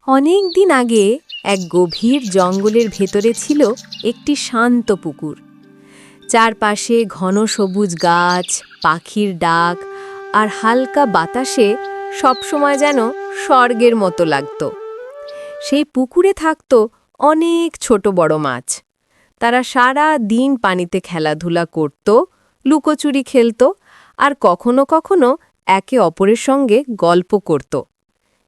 অনেক দিন আগে এক গভীর জঙ্গলের ভেতরে ছিল একটি শান্ত পুকুর। চারপাশে ঘন সবুজ গাছ, পাখির ডাক আর হালকা বাতাসে সবসময় যেন স্বর্গের মতো লাগত। সেই পুকুরে থাকত অনেক ছোট বড় মাছ। তারা সারা দিন পানিতে খেলাধুলা করত, লুকোচুরি খেলত আর কখনো কখনো একে অপরের সঙ্গে গল্প করত।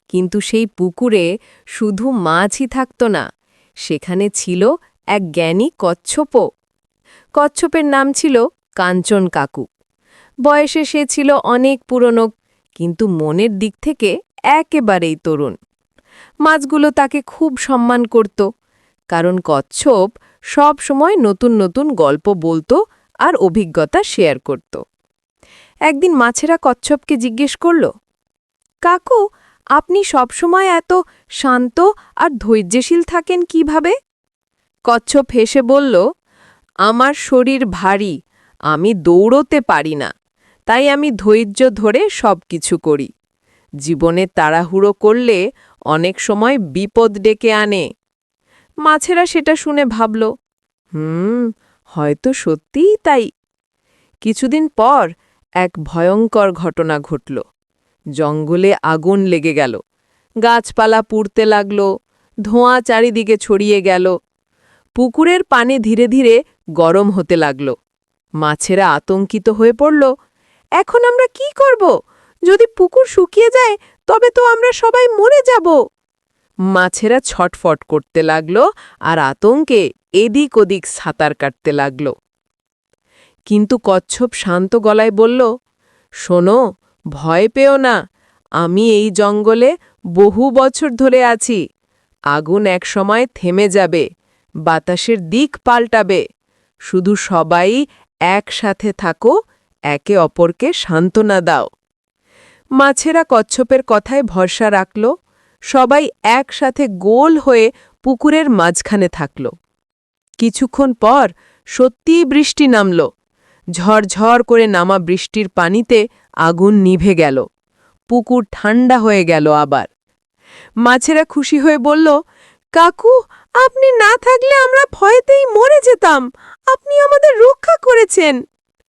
কিন্তু সেই পুকুরে শুধু মাছই থাকত না, সেখানে ছিল এক জ্ঞানী কচ্ছপও। কচ্ছপের নাম ছিল কাঞ্চন কাকু। বয়সে সে ছিল অনেক পুরনো, কিন্তু মনের দিক থেকে একেবারেই তরুণ। মাছগুলো তাকে খুব সম্মান করত, কারণ কচ্ছপ সব সময় নতুন নতুন গল্প বলতো আর অভিজ্ঞতা শেয়ার করত। একদিন মাছেরা কচ্ছপকে জিজ্ঞেস করল, কাকু, আপনি সবসময় এত শান্ত আর ধৈর্যশীল থাকেন কিভাবে? কচ্ছপ হেসে বলল, আমার শরীর ভারী, আমি দৌড়তে পারি না, তাই আমি ধৈর্য ধরে সবকিছু করি। জীবনে তাড়াহুড়ো করলে অনেক সময় বিপদ ডেকে আনে। মাছেরা সেটা শুনে ভাবল, হয়তো সত্যিই তাই। কিছুদিন পর এক ভয়ঙ্কর ঘটনা ঘটল। জঙ্গলে আগুন লেগে গেল, গাছপালা পুড়তে লাগল, ধোঁয়া চারিদিকে ছড়িয়ে গেল। পুকুরের পানি ধীরে ধীরে গরম হতে লাগল। মাছেরা আতঙ্কিত হয়ে পড়ল, এখন আমরা কি করব? যদি পুকুর শুকিয়ে যায় তবে তো আমরা সবাই মরে যাব। মাছেরা ছটফট করতে লাগল আর আতঙ্কে এদিক ওদিক সাঁতার কাটতে লাগল। কিন্তু কচ্ছপ শান্ত গলায় বলল, শোনো, ভয় পেও না, আমি এই জঙ্গলে বহু বছর ধরে আছি। আগুন একসময় থেমে যাবে, বাতাসের দিক পাল্টাবে, শুধু সবাই একসাথে থাকো, একে অপরকে সান্ত্বনা দাও। মাছেরা কচ্ছপের কথায় ভরসা রাখল। সবাই একসাথে গোল হয়ে পুকুরের মাঝখানে থাকল। কিছুক্ষণ পর সত্যিই বৃষ্টি নামল। ঝরঝর করে নামা বৃষ্টির পানিতে আগুন নিভে গেল। পুকুর ঠান্ডা হয়ে গেল আবার। মাছেরা খুশি হয়ে বলল, কাকু, আপনি না থাকলে আমরা ভয়েতেই মরে যেতাম, আপনি আমাদের রক্ষা করেছেন।